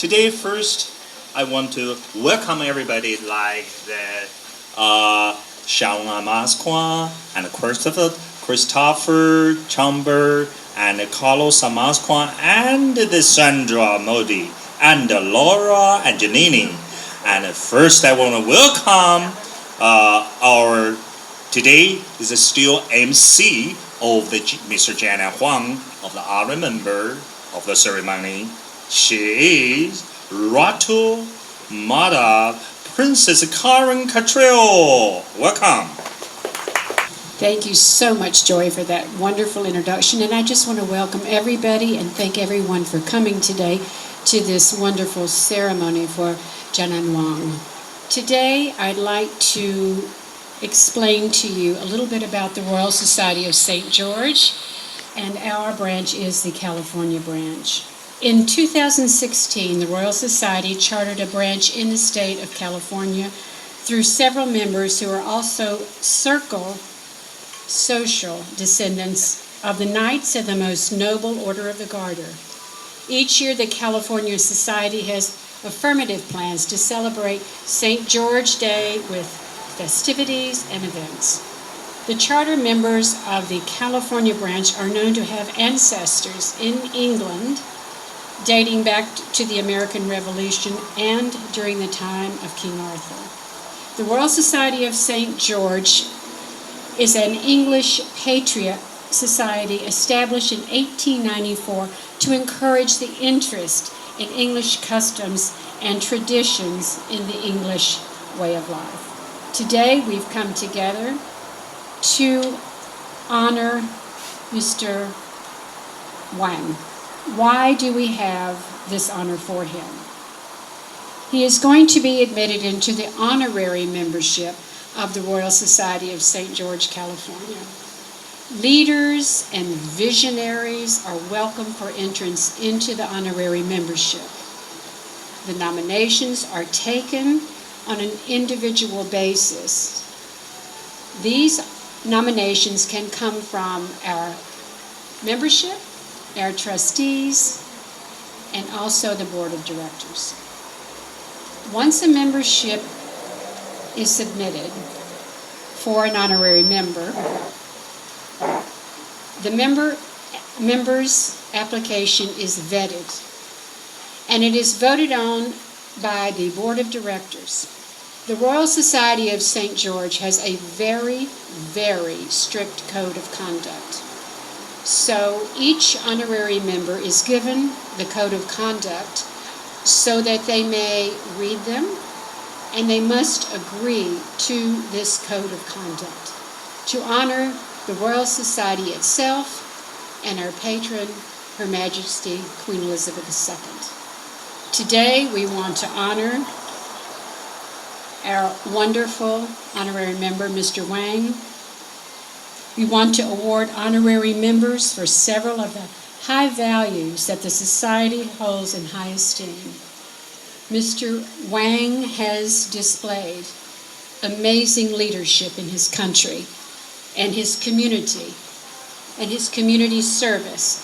Today, first, I want to welcome everybody like the Huang and Christopher Chamber and Carlos Amasquan and the Sandra Modi and Laura and Janini. And first, I want to welcome our today is still MC of the Mr. Jiannan Huang of the honorary member of the ceremony. She is Ratu Mada Princess Karen Catrell. Welcome. Thank you so much, Joy, for that wonderful introduction. And I just want to welcome everybody and thank everyone for coming today to this wonderful ceremony for Jiannan Huang. Today, I'd like to explain to you a little bit about the Royal Society of St. George, and our branch is the California branch. In 2016, the Royal Society chartered a branch in the state of California through several members who are also social descendants of the Knights of the Most Noble Order of the Garter. Each year, the California Society has affirmative plans to celebrate St. George Day with festivities and events. The charter members of the California branch are known to have ancestors in England dating back to the American Revolution and during the time of King Arthur. The Royal Society of St. George is an English patriot society established in 1894 to encourage the interest in English customs and traditions in the English way of life. Today we've come together to honor Mr. Huang. Why do we have this honor for him? He is going to be admitted into the honorary membership of the Royal Society of St. George, California. Leaders and visionaries are welcome for entrance into the honorary membership. The nominations are taken on an individual basis. These nominations can come from our membership, our trustees, and also the board of directors. Once a membership is submitted for an honorary member, the member's application is vetted, and it is voted on by the board of directors. The Royal Society of St. George has a very, very strict code of conduct. So each honorary member is given the code of conduct so that they may read them, and they must agree to this code of conduct to honor the Royal Society itself and our patron, Her Majesty Queen Elizabeth II. Today we want to honor our wonderful honorary member, Mr. Huang. We want to award honorary members for several of the high values that the Society holds in high esteem. Mr. Huang has displayed amazing leadership in his country and his community service.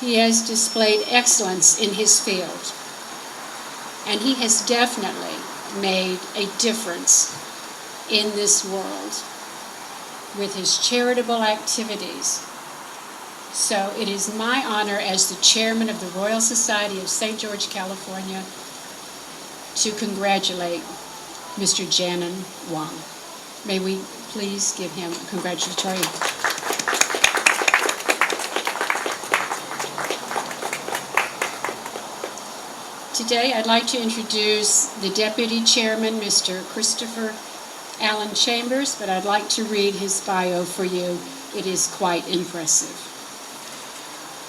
He has displayed excellence in his field, and he has definitely made a difference in this world with his charitable activities. So it is my honor as the chairman of the Royal Society of St. George, California, to congratulate Mr. Jiannan Huang. May we please give him a congratulatory. Today I'd like to introduce the Deputy Chairman, Mr. Christopher Allen Chambers, but I'd like to read his bio for you. It is quite impressive.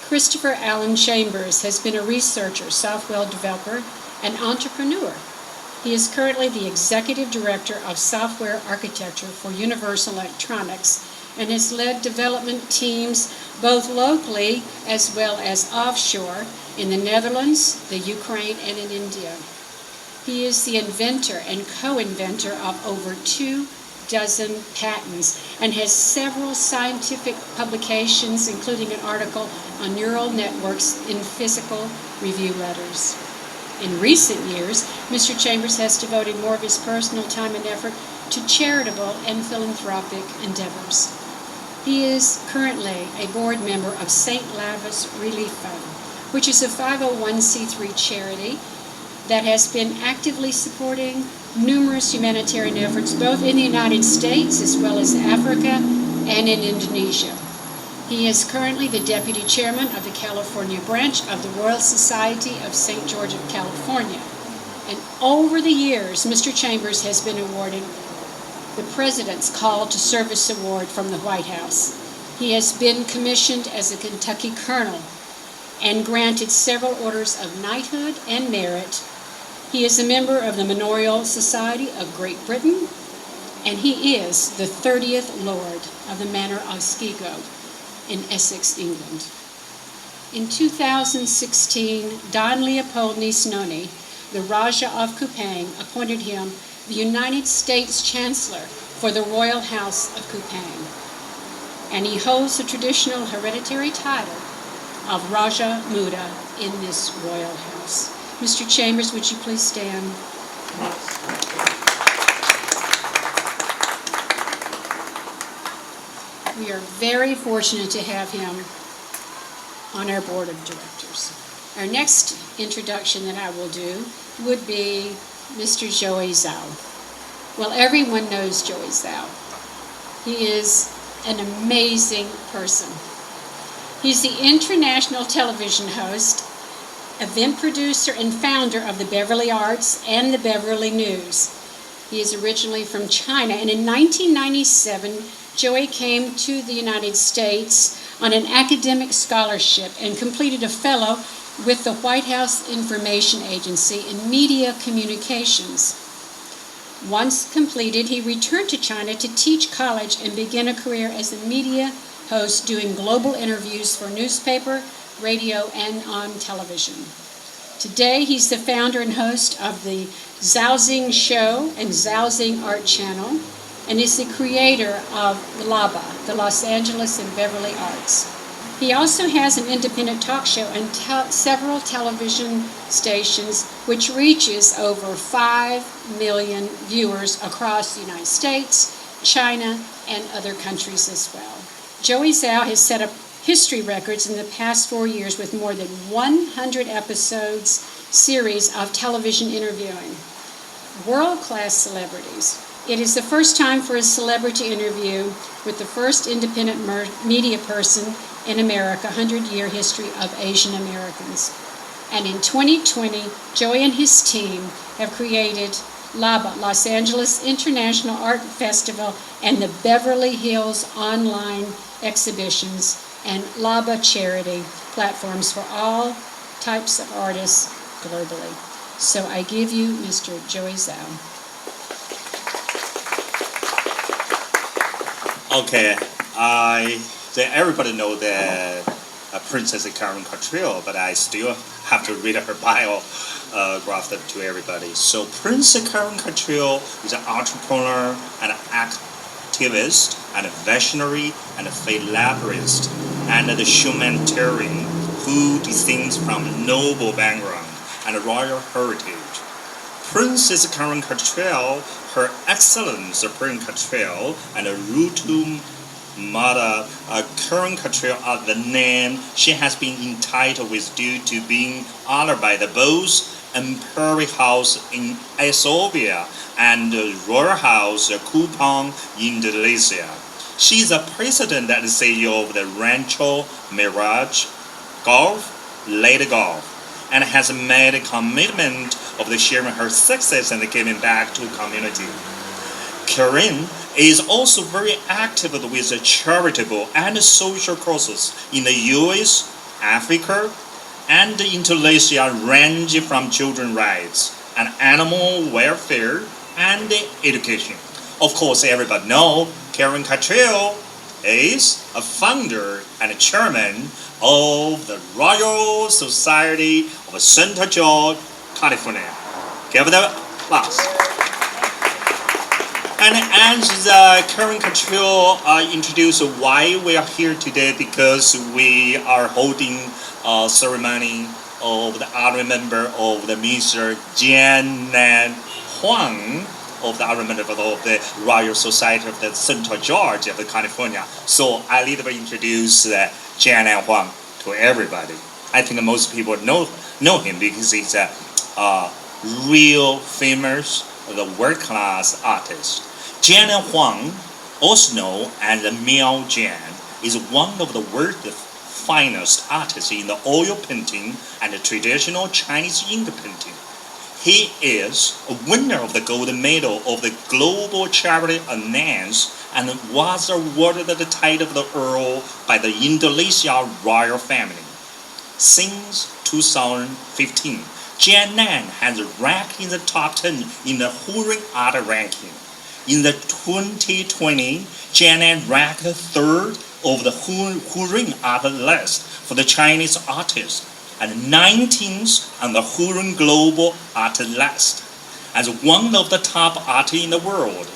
Christopher Allen Chambers has been a researcher, software developer, and entrepreneur. He is currently the Executive Director of Software Architecture for Universal Electronics and has led development teams both locally as well as offshore in the Netherlands, the Ukraine, and in India. He is the inventor and co-inventor of over 24 patents and has several scientific publications, including an article on neural networks in Physical Review Letters. In recent years, Mr. Chambers has devoted more of his personal time and effort to charitable and philanthropic endeavors. He is currently a board member of St. Lavis Relief Fund, which is a 501c3 charity that has been actively supporting numerous humanitarian efforts both in the United States as well as Africa and in Indonesia. He is currently the Deputy Chairman of the California branch of the Royal Society of St. George of California. And over the years, Mr. Chambers has been awarded the President's Call to Service Award from the White House. He has been commissioned as a Kentucky Colonel and granted several orders of knighthood and merit. He is a member of the Memorial Society of Great Britain, and he is the 30th Lord of the Manor of Skigo in Essex, England. In 2016, Don Leopold Nisnoni, the Raja of Kupang, appointed him the United States Chancellor for the Royal House of Kupang, and he holds the traditional hereditary title of Raja Muda in this royal house. Mr. Chambers, would you please stand? We are very fortunate to have him on our board of directors. Our next introduction that I will do would be Mr. Zhou. Well, everyone knows Zhou. He is an amazing person. He's the international television host, event producer, and founder of the Beverly Arts and the Beverly News. He is originally from China, and in 1997, Joey came to the United States on an academic scholarship and completed a fellow with the White House Information Agency in Media Communications. Once completed, he returned to China to teach college and begin a career as a media host doing global interviews for newspaper, radio, and on television. Today, he's the founder and host of the Zheng Show and Zheng Art Channel, and is the creator of LABA, the Los Angeles and Beverly Arts. He also has an independent talk show and several television stations, which reaches over 5 million viewers across the United States, China, and other countries as well. Joey Zhou has set up history records in the past 4 years with more than 100 episodes series of television interviewing world-class celebrities. It is the first time for a celebrity interview with the first independent media person in America, 100-year history of Asian Americans. And in 2020, Joey and his team have created LABA, Los Angeles International Art Festival, and the Beverly Hills Online Exhibitions, and LABA charity platforms for all types of artists globally. So I give you Mr. Joey Zhou. Okay, everybody know that Princess Karen Cottrell, but I still have to read her biograph to everybody. So Princess Karen Cottrell is an entrepreneur and activist and a visionary and a philanthropist and a humanitarian who descends from noble background and royal heritage. Princess Karen Cottrell, her Excellence Karen Cottrell, and Rutu Mother Karen Cottrell are the name she has been entitled with due to being honored by the both Imperial House in Ethiopia and Royal House Kupang in Indonesia. She is the president and CEO of the Rancho Mirage Golf, Lady Golf, and has made a commitment of sharing her success and giving back to the community. Karen is also very active with charitable and social causes in the US, Africa, and Indonesia, ranging from children's rights and animal welfare and education. Of course, everybody knows Karen Cottrell is a founder and a chairman of the Royal Society of St. George, California. Give it a applause. And as Karen Cottrell introduced why we are here today, because we are holding a ceremony of the honorary member of the Mr. Jiannan Huang of the honorary member of the Royal Society of the Central Georgia of California. So I little bit introduce Jiannan Huang to everybody. I think most people know him because he's a real famous, the world-class artist. Jiannan Huang, also known as the Miao Jian, is one of the world's finest artists in the oil painting and the traditional Chinese ink painting. He is a winner of the gold medal of the Global Charity Alliance and was awarded the title of the Earl by the Indonesia royal family. Since 2015, Jiannan has ranked in the top 10 in the Huang art ranking. In the 2020, Jiannan ranked third of the Huang art list for the Chinese artists and 19th on the Huang Global Art list as one of the top artists in the world.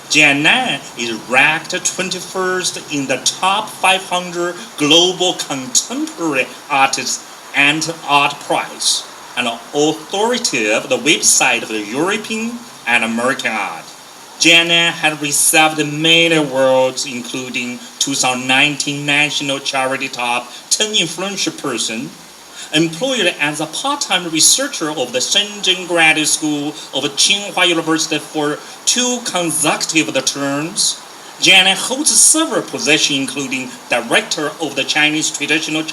Jiannan is ranked 21st in the top 500 global contemporary artists and art prize, an authoritative the website of the European and American art. Jiannan has received many awards, including 2019 National Charity Top 10 Influential Person, employed as a part-time researcher of the Zheng Graduate School of Tsinghua University for 2 consecutive terms. Jiannan holds several positions, including Director of the Chinese Traditional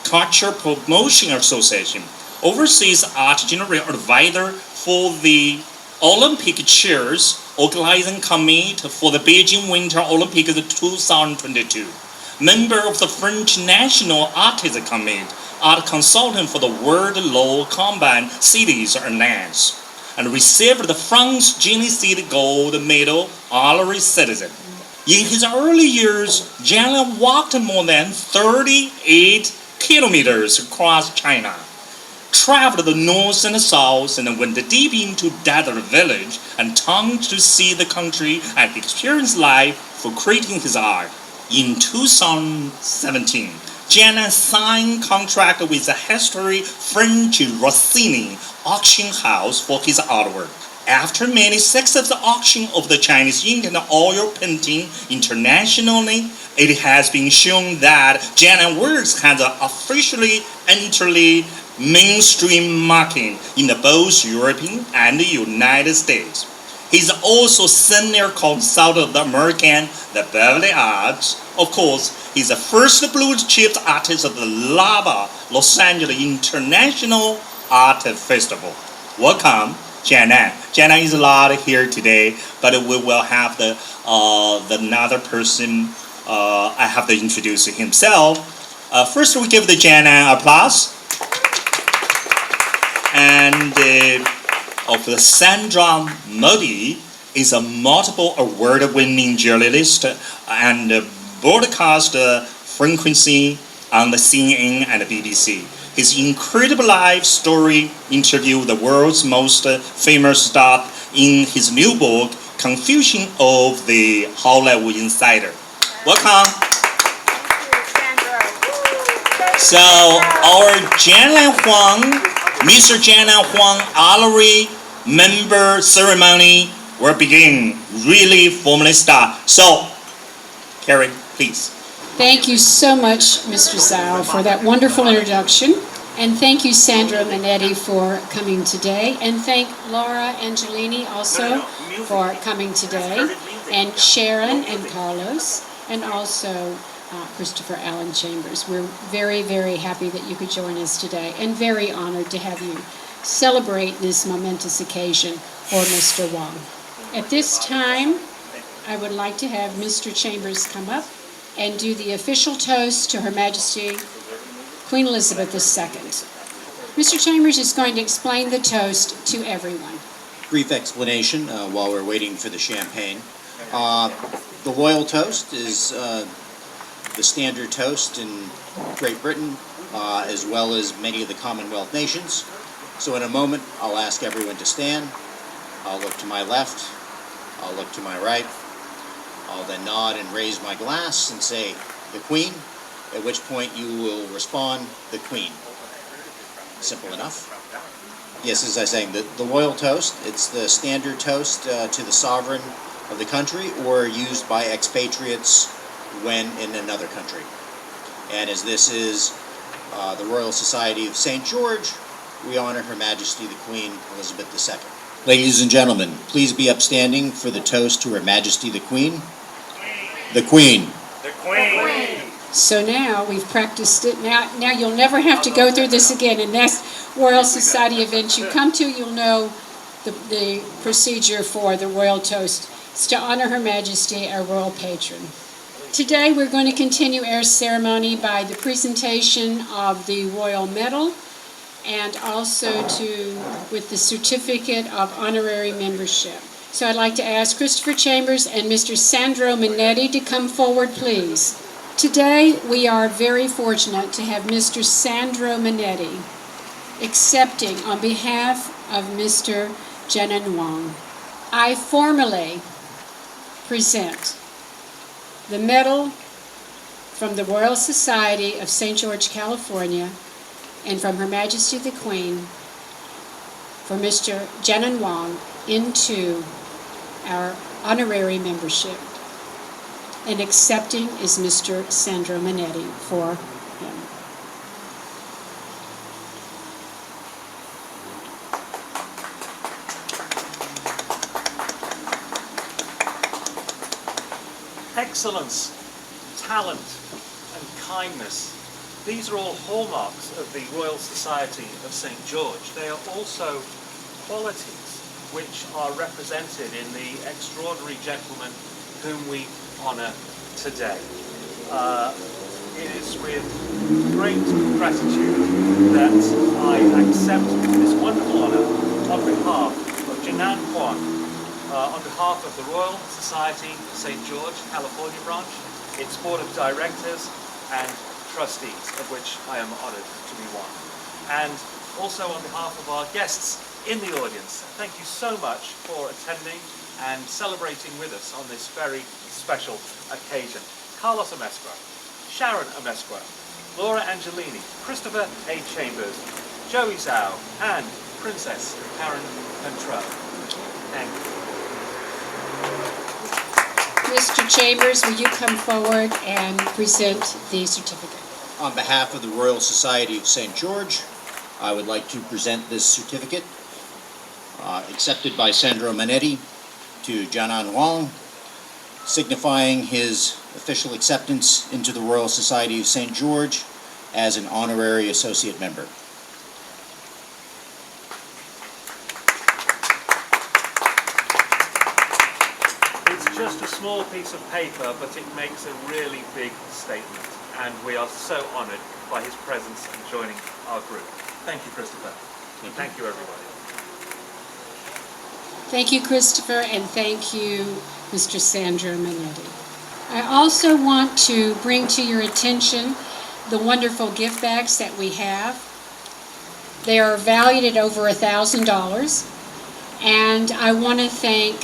Culture Promotion Association, Overseas Art General Advisor for the Olympic Chairs Organizing Committee for the Beijing Winter Olympics 2022, member of the French National Artists Committee, art consultant for the World Law Combined Cities Alliance, and received the France Genocide Gold Medal Honorary Citizen. In his early years, Jiannan walked more than 38 kilometers across China, traveled the north and south, and went deep into desert village and turned to see the country and experience life for creating his art. In 2017, Jiannan signed contract with the historic French Rossini auction house for his artwork. After many successful auctions of the Chinese ink and oil painting internationally, it has been shown that Jiannan works has officially entered mainstream market in both European and the United States. He's also senior consultant of the American the Beverly Arts. Of course, he's the first blue chip artist of the LABA Los Angeles International Art Festival. Welcome, Jiannan. Jiannan is not here today, but we will have the another person. I have to introduce himself. First, we give the Jiannan applause. And of the Sandra Modi is a multiple award-winning journalist and broadcast frequency on the CNN and the BBC. His incredible life story interviewed the world's most famous star in his new book, Confusion of the Hollywood Insider. Welcome. So our Jiannan Huang, Mr. Jiannan Huang Honorary member ceremony will begin. Really formally start. So, Carrie, please. Thank you so much, Mr. Zhou, for that wonderful introduction. And thank you, Sandra Manetti, for coming today. And thank Laura Angelini also for coming today. And Sharon and Carlos, and also Christopher Allen Chambers. We're very, very happy that you could join us today, and very honored to have you celebrate this momentous occasion for Mr. Huang. At this time, I would like to have Mr. Chambers come up and do the official toast to Her Majesty Queen Elizabeth II. Mr. Chambers is going to explain the toast to everyone. Brief explanation while we're waiting for the champagne. The royal toast is the standard toast in Great Britain, as well as many of the Commonwealth nations. So in a moment, I'll ask everyone to stand. I'll look to my left. I'll look to my right. I'll then nod and raise my glass and say, "The Queen," at which point you will respond, "The Queen." Simple enough. Yes, as I was saying, the royal toast, it's the standard toast to the sovereign of the country or used by expatriates when in another country. And as this is the Royal Society of St. George, we honor Her Majesty the Queen Elizabeth II. Ladies and gentlemen, please be upstanding for the toast to Her Majesty the Queen. The Queen. The Queen. So now we've practiced it. Now you'll never have to go through this again. And next Royal Society event you come to, you'll know the procedure for the royal toast. It's to honor Her Majesty, our royal patron. Today we're going to continue our ceremony by the presentation of the royal medal and also with the certificate of honorary membership. So I'd like to ask Christopher Chambers and Mr. Sandro Minetti to come forward, please. Today we are very fortunate to have Mr. Sandro Minetti accepting on behalf of Mr. Jiannan Huang. I formally present the medal from the Royal Society of St. George, California, and from Her Majesty the Queen for Mr. Jiannan Huang into our honorary membership. And accepting is Mr. Sandro Minetti for him. Excellence, talent, and kindness. These are all hallmarks of the Royal Society of St. George. They are also qualities which are represented in the extraordinary gentleman whom we honour today. It is with great gratitude that I accept this wonderful honour on behalf of Jiannan Huang, on behalf of the Royal Society of St. George, California branch, its board of directors and trustees, of which I am honoured to be one. And also on behalf of our guests in the audience, thank you so much for attending and celebrating with us on this very special occasion. Carlos Amesqua, Sharon Amesqua, Laura Angelini, Christopher A. Chambers, Joey Zhou, and Princess Karen Control. Thank you. Mr. Chambers, will you come forward and present the certificate? On behalf of the Royal Society of St. George, I would like to present this certificate, accepted by Sandro Minetti to Jiannan Huang, signifying his official acceptance into the Royal Society of St. George as an honorary associate member. It's just a small piece of paper, but it makes a really big statement, and we are so honoured by his presence and joining our group. Thank you, Christopher. And thank you, everybody. Thank you, Christopher, and thank you, Mr. Sandro Minetti. I also want to bring to your attention the wonderful gift bags that we have. They are valued at over $1,000, and I want to thank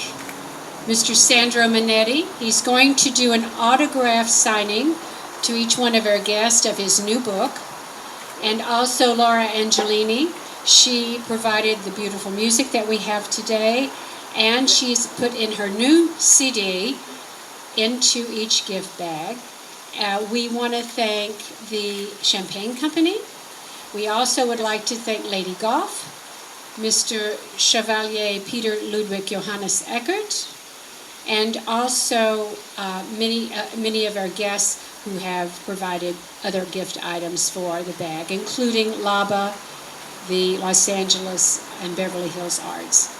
Mr. Sandro Minetti. He's going to do an autograph signing to each one of our guests of his new book, and also Laura Angelini. She provided the beautiful music that we have today, and she's put in her new CD into each gift bag. We want to thank the Champagne Company. We also would like to thank Lady Goff, Mr. Chevalier Peter Ludwig Johannes Eckert, and also many of our guests who have provided other gift items for the bag, including LABA, the Los Angeles and Beverly Hills Arts.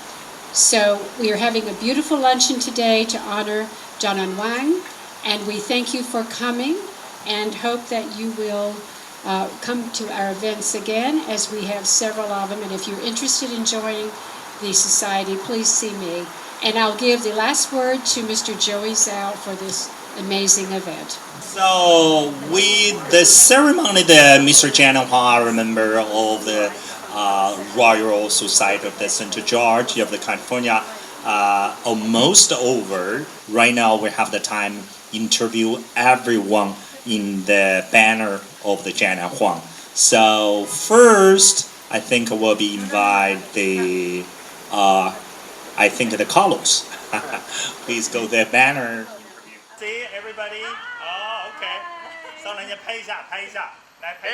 So we are having a beautiful luncheon today to honor Jiannan Huang, and we thank you for coming and hope that you will come to our events again, as we have several of them. And if you're interested in joining the society, please see me. And I'll give the last word to Mr. Joey Zhou for this amazing event. So with the ceremony that Mr. Jiannan Huang, a member of the Royal Society of the St. George of the California, almost over. Right now we have the time interview everyone in the banner of the Jiannan Huang. So first, I think we'll be invite the Carlos. Please go their banner. See everybody. Oh, okay. 上人家拍一下，拍一下，来拍照。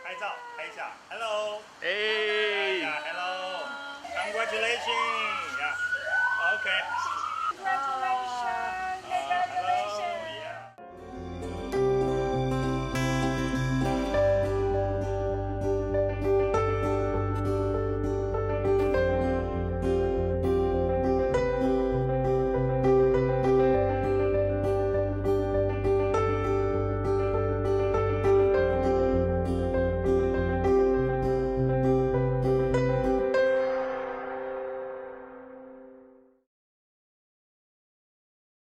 拍照，拍一下。Hello. Yeah, hello. Congratulations. Yeah. Okay.